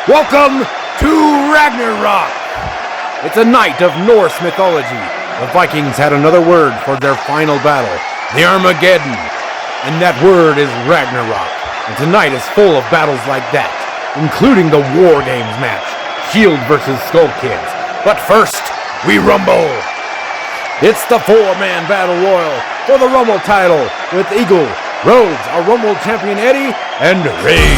Welcome to Ragnarok! It's a night of Norse mythology. The Vikings had another word for their final battle, the Armageddon. And that word is Ragnarok. And tonight is full of battles like that, including the Wargames match, Shield versus Skull Kids. But first, we rumble! It's the four-man battle royal for the Rumble title with Eagle, Rhodes, our Rumble champion Eddy, and Ray.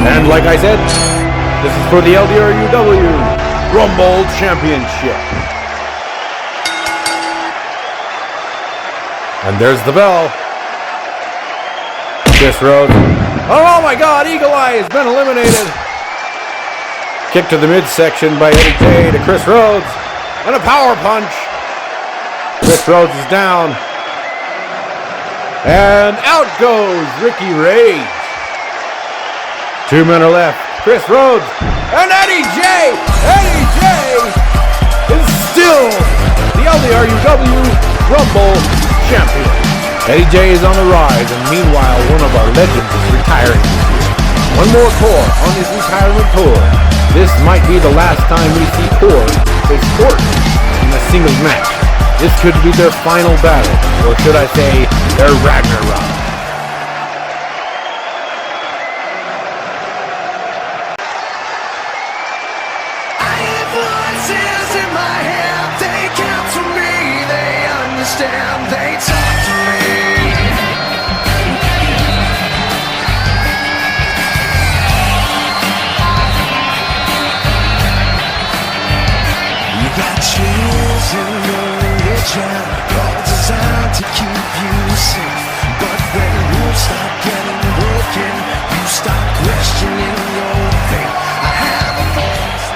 And like I said, this is for the LDRUW Rumble Championship. And there's the bell. Chris Rhodes. Oh my God, Eagle Eye has been eliminated. Kick to the midsection by Eddy J to Chris Rhodes. And a power punch. Chris Rhodes is down. And out goes Ricky Rage. 2 men are left. Chris Rhodes and Eddy J. Eddy J is still the LDRUW Rumble champion. Eddy J is on the rise, and meanwhile, one of our legends is retiring this year. One more Cor on his retirement tour. This might be the last time we see Cor face Orton in a singles match. This could be their final battle, or should I say, their Ragnarok. They talk to me. You got chills in your religion, all designed to keep you safe. But when rules start getting broken, you start questioning your faith. I have a voice.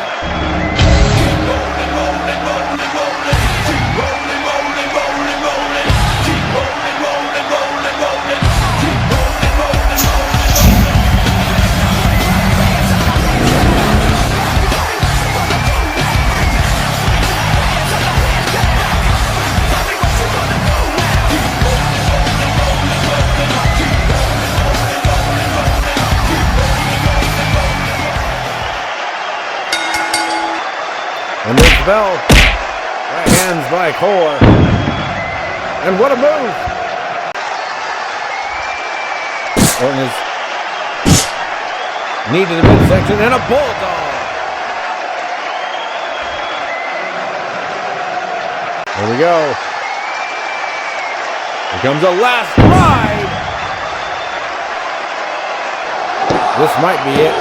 Keep rolling, rolling, rolling, rolling. Keep rolling, rolling, rolling, rolling. Keep rolling, rolling, rolling, rolling. Keep rolling, rolling, rolling, rolling. And there's the bell. Right hands by Cor. And what a move! Orton is knee to the midsection and a bulldog. Here we go. Here comes a last ride. This might be it.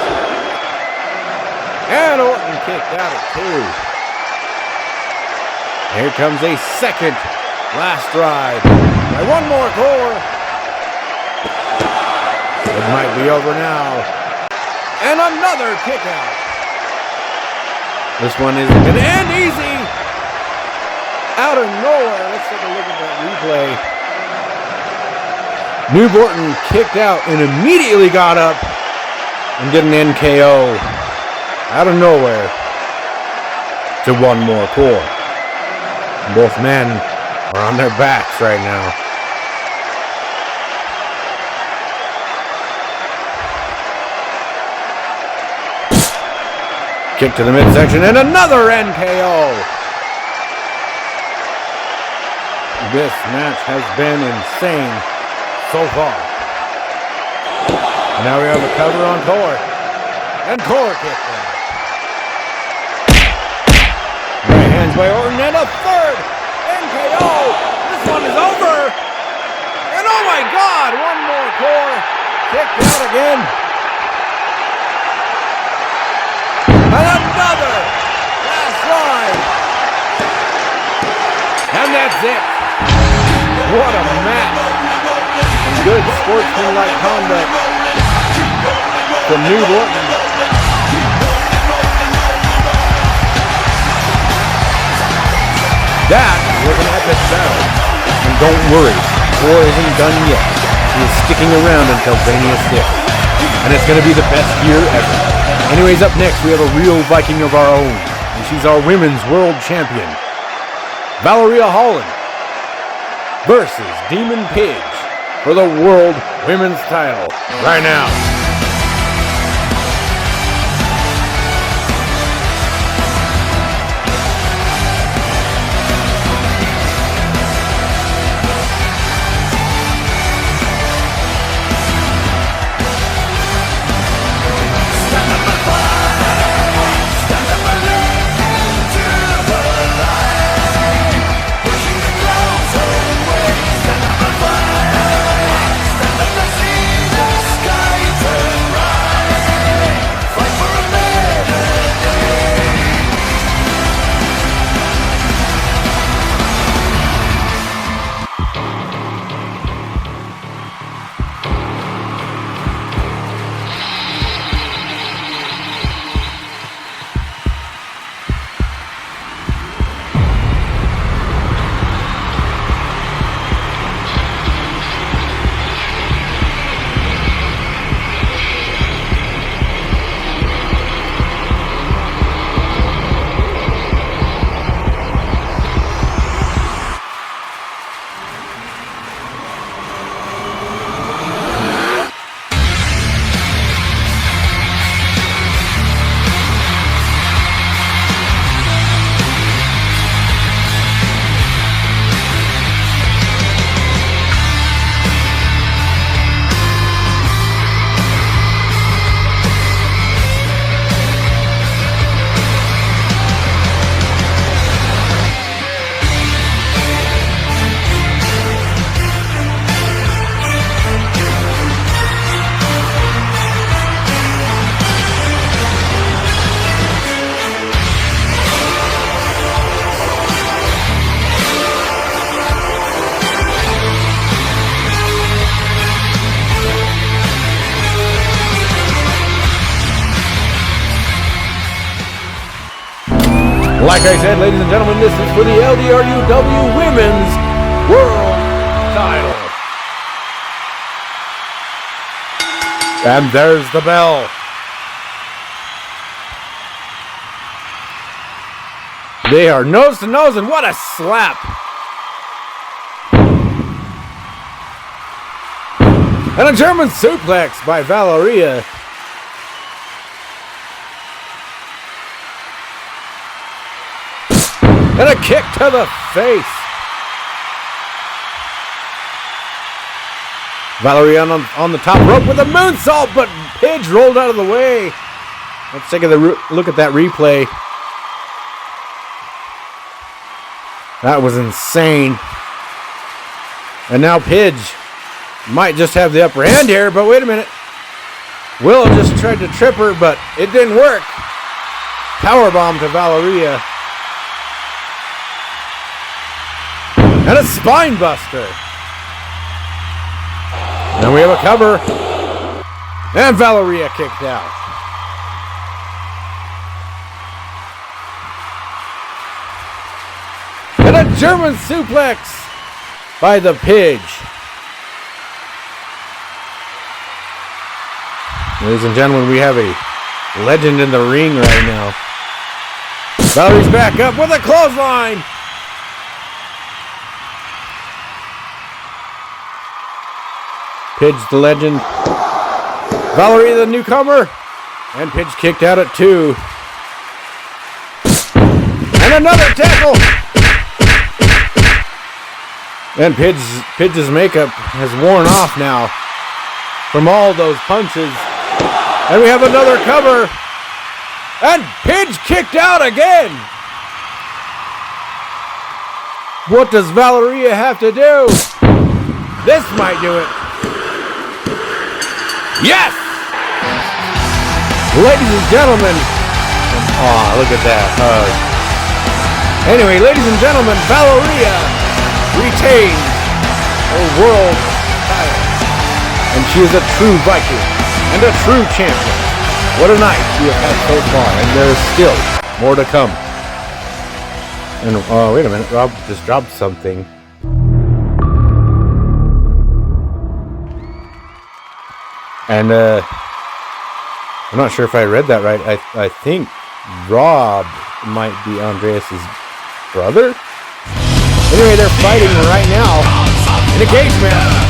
And Orton kicked out at 2. Here comes a second last ride by one more Cor. It might be over now. And another kick out. This one isn't going to end easy. Out of nowhere. Let's take a look at that replay. Noob Orton kicked out and immediately got up and did an NKO. Out of nowhere to one more Cor. Both men are on their backs right now. Kick to the midsection and another NKO. This match has been insane so far. Now we have a cover on Cor. And Cor kicked out. Right hands by Orton and a third NKO. This one is over. And oh my God, one more Cor. Kicked out again. And another last ride. And that's it. What a match. Good sportsmanlike conduct from Noob Orton. That was an epic battle. And don't worry, Cor isn't done yet. She is sticking around until Zania 6. And it's going to be the best year ever. Anyways, up next, we have a real Viking of our own. And she's our women's world champion. Valeria Holland versus Demon Pidge for the world women's title. Right now. Like I said, ladies and gentlemen, this is for the LDRUW Women's World Title. And there's the bell. They are nose to nose, and what a slap. And a German suplex by Valeria. And a kick to the face. Valeria on the top rope with a moonsault, but Pidge rolled out of the way. Let's take a look at that replay. That was insane. And now Pidge might just have the upper hand here, but wait a minute. Willow just tried to trip her, but it didn't work. Powerbomb to Valeria. And a spine buster. And we have a cover. And Valeria kicked out. And a German suplex by the Pidge. Ladies and gentlemen, we have a legend in the ring right now. Valerie's back up with a clothesline. Pidge the legend. Valerie the newcomer. And Pidge kicked out at 2. And another tackle. And Pidge's makeup has worn off now from all those punches. And we have another cover. And Pidge kicked out again. What does Valeria have to do? This might do it. Yes! Ladies and gentlemen. Aw, look at that hug. Anyway, ladies and gentlemen, Valeria retains her world title. And she is a true Viking and a true champion. What a night we have had so far, and there is still more to come. And, wait a minute, Rob just dropped something. And I'm not sure if I read that right. I think Rob might be Andreas's brother. Anyway, they're fighting right now in a cage match.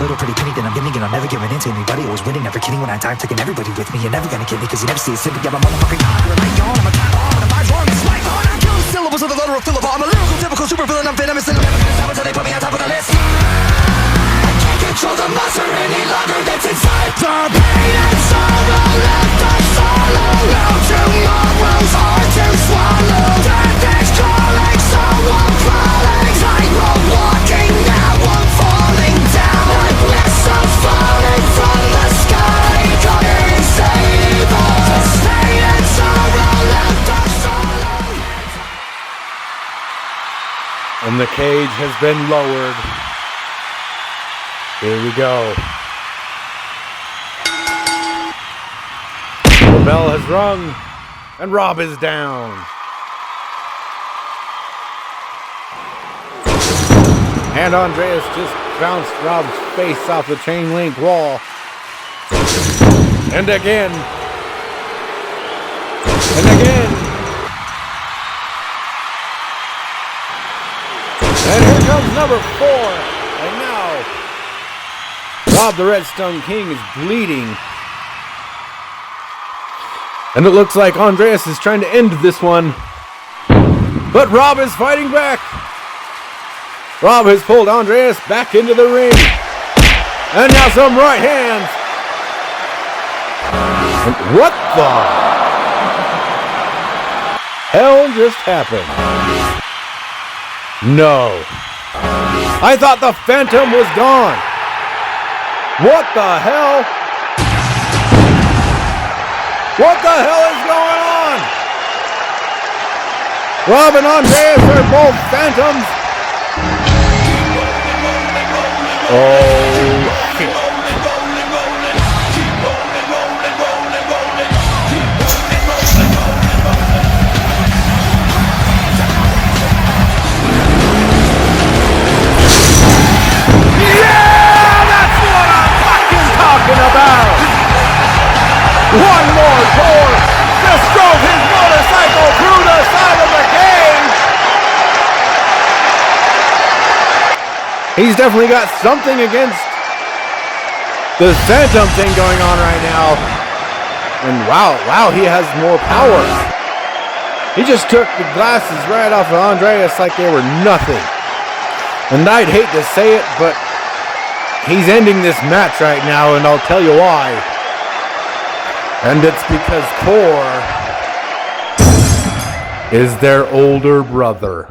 Little pretty penny that I'm giving, and I'm never giving in to anybody. Always winning, never kidding when I die. I'm taking everybody with me. You're never gonna get me, cause you never see a sympathy. I'm a motherfucking god. You're a light yawn. I'm a cat on. I'm a vibe wrong. It's life on. I'm killing syllables of the letter of Philip. I'm a lyrical, typical super villain. I'm venomous, and I'm never gonna stop until they put me on top of the list. I can't control the monster any longer that's inside. The pain and sorrow left us all alone. Tomorrow's hard to swallow. Death is calling, so I'm crawling. Tightrope walking, now I'm falling down. Like missiles falling from the sky. Come and save us. The pain and sorrow left us all alone. And the cage has been lowered. Here we go. The bell has rung, and Rob is down. And Andreas just bounced Rob's face off the chain link wall. And again. And again. And here comes number 4. And now Rob the Redstone King is bleeding. And it looks like Andreas is trying to end this one. But Rob is fighting back. Rob has pulled Andreas back into the ring. And now some right hands. And what the hell just happened? No. I thought the Phantom was gone. What the hell? What the hell is going on? Rob and Andreas are both Phantoms. Oh, shit. About one more Cor just drove his motorcycle through the side of the cage. He's definitely got something against the Phantom thing going on right now. And wow, he has more power. He just took the glasses right off of Andreas like they were nothing. And I'd hate to say it, but he's ending this match right now, and I'll tell you why. And it's because Cor is their older brother.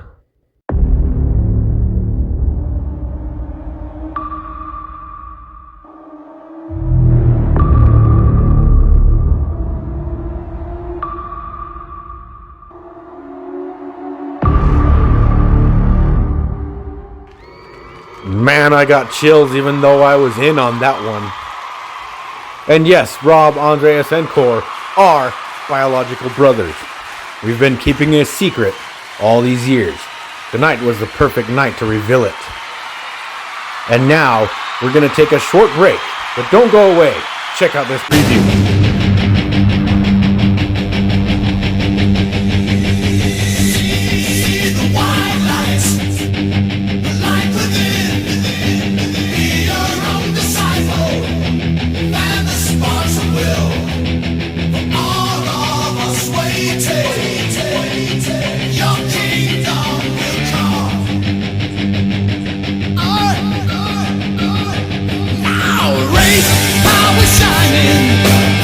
Man, I got chills even though I was in on that one. And yes, Rob, Andreas, and Cor are biological brothers. We've been keeping it a secret all these years. Tonight was the perfect night to reveal it. And now, we're going to take a short break. But don't go away. Check out this preview. Power shining.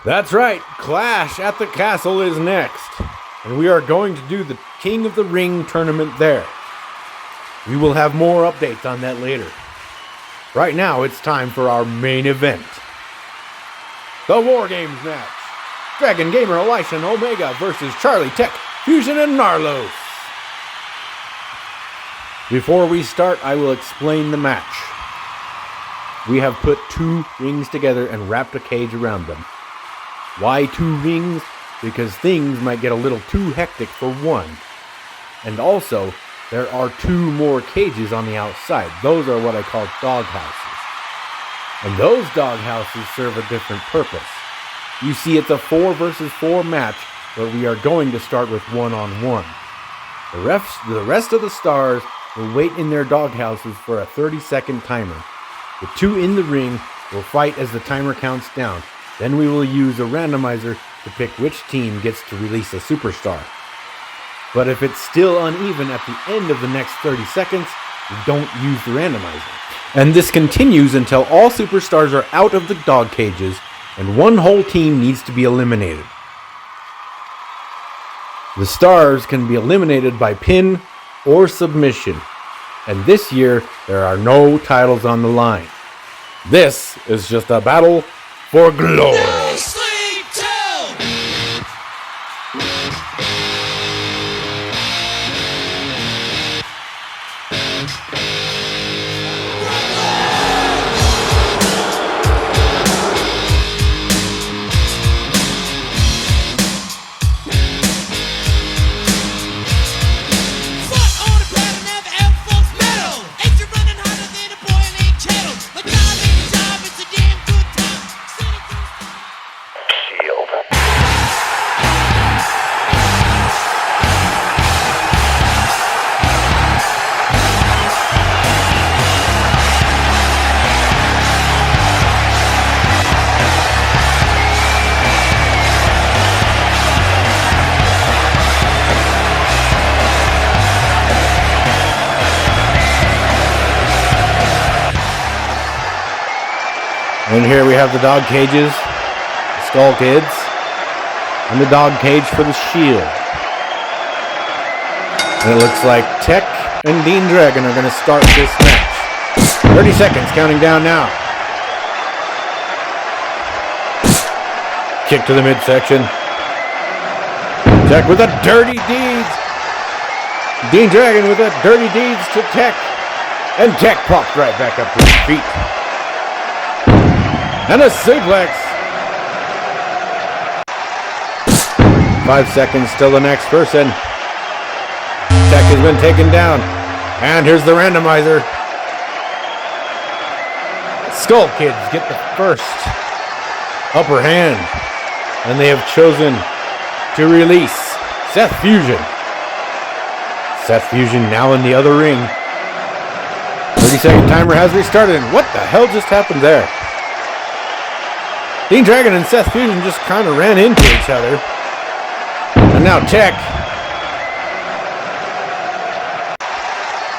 That's right, Clash at the Castle is next, and we are going to do the King of the Ring tournament there. We will have more updates on that later. Right now, it's time for our main event. The Wargames match. Dragon Gamer Elisha and Omega versus Charlie Tech, Fusion and Narlos. Before we start, I will explain the match. We have put 2 rings together and wrapped a cage around them. Why 2 rings? Because things might get a little too hectic for one. And also, there are 2 more cages on the outside. Those are what I call dog houses. And those dog houses serve a different purpose. You see, it's a 4 versus 4 match, but we are going to start with 1-on-1. The rest of the stars will wait in their dog houses for a 30-second timer. The 2 in the ring will fight as the timer counts down. Then we will use a randomizer to pick which team gets to release a superstar. But if it's still uneven at the end of the next 30 seconds, we don't use the randomizer. And this continues until all superstars are out of the dog cages and one whole team needs to be eliminated. The stars can be eliminated by pin or submission. And this year, there are no titles on the line. This is just a battle for glory. And here we have the dog cages, the Skull Kids, and the dog cage for the Shield. And it looks like Tech and Dean Dragon are going to start this match. 30 seconds, counting down now. Kick to the midsection. Tech with a dirty deeds. Dean Dragon with a dirty deeds to Tech. And Tech popped right back up to his feet. And a suplex. 5 seconds till the next person. Tech has been taken down. And here's the randomizer. Skull Kids get the first upper hand. And they have chosen to release Seth Fusion. Seth Fusion now in the other ring. 30-second timer has restarted. And what the hell just happened there? Dean Dragon and Seth Fusion just kind of ran into each other. And now Tech.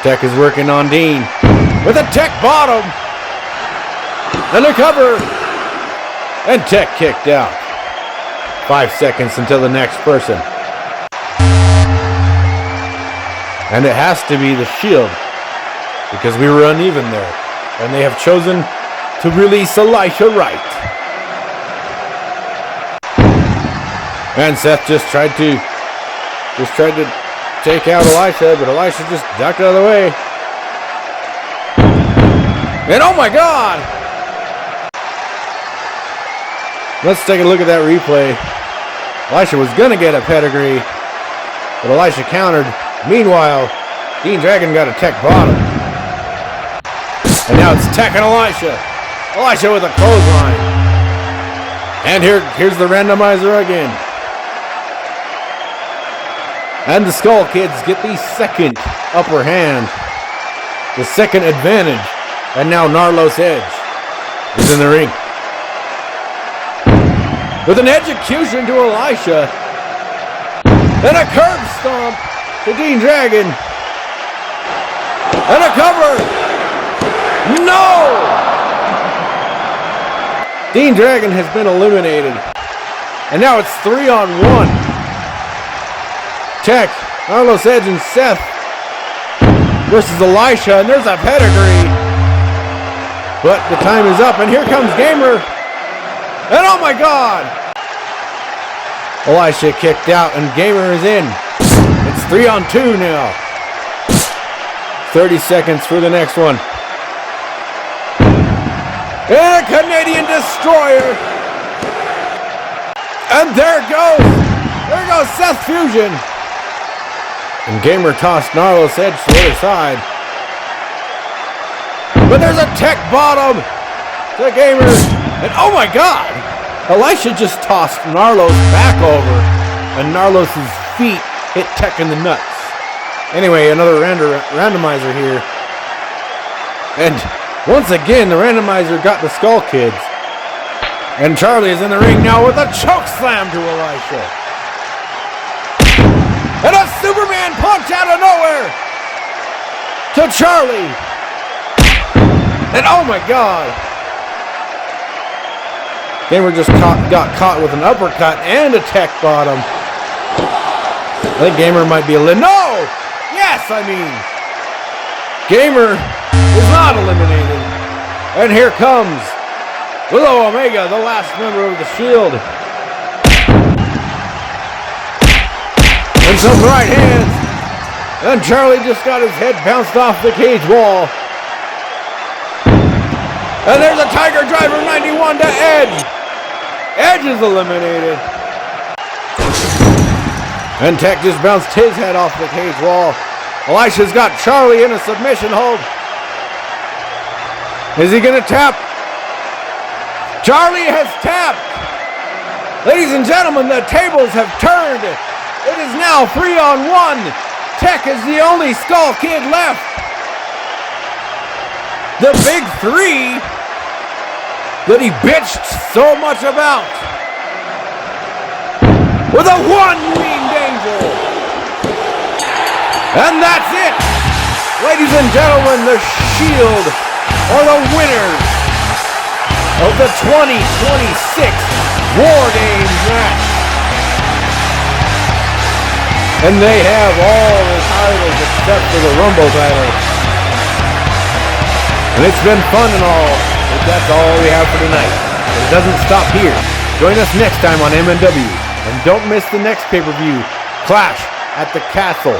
Tech is working on Dean with a Tech bottom. And a cover. And Tech kicked out. 5 seconds until the next person. And it has to be the Shield, because we were uneven there. And they have chosen to release Elisha Wright. And Seth just tried to take out Elisha, but Elisha just ducked out of the way. And oh my God! Let's take a look at that replay. Elisha was gonna get a pedigree, but Elisha countered. Meanwhile, Dean Dragon got a Tech bottom. And now it's Tech and Elisha. Elisha with a clothesline. And here's the randomizer again. And the Skull Kids get the second upper hand, the second advantage. And now Narlos Edge is in the ring. With an execution to Elisha. And a curb stomp to Dean Dragon. And a cover. No! Dean Dragon has been eliminated. And now it's 3-on-1. Tech, Carlos Edge, and Seth versus Elisha, and there's a pedigree. But the time is up, and here comes Gamer. And oh my God! Elisha kicked out, and Gamer is in. It's 3-on-2 now. 30 seconds for the next one. And a Canadian Destroyer. And there goes Seth Fusion. And Gamer tossed Narlos Edge to the other side. But there's a tech bottom to Gamer. And oh my God! Elisha just tossed Narlos back over. And Narlos' feet hit Tech in the nuts. Anyway, another randomizer here. And once again, the randomizer got the Skull Kids. And Charlie is in the ring now with a choke slam to Elisha. And a Superman punch out of nowhere to Charlie. And oh my God. Gamer just got caught with an uppercut and a tech bottom. I think Gamer might be eliminated. No! Yes, I mean. Gamer is not eliminated. And here comes Willow Omega, the last member of the Shield. And some right hands. And Charlie just got his head bounced off the cage wall. And there's a Tiger Driver 91 to Edge. Edge is eliminated. And Tech just bounced his head off the cage wall. Elisha's got Charlie in a submission hold. Is he gonna tap? Charlie has tapped. Ladies and gentlemen, the tables have turned. It is now 3-on-1. Tech is the only Skull Kid left. The big three that he bitched so much about. With a one-winged angel. And that's it. Ladies and gentlemen, the Shield are the winners of the 2026 Wargames match. And they have all the titles except for the Rumble title. And it's been fun and all, but that's all we have for tonight. But it doesn't stop here. Join us next time on MNW. And don't miss the next pay-per-view, Clash at the Castle.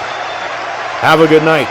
Have a good night.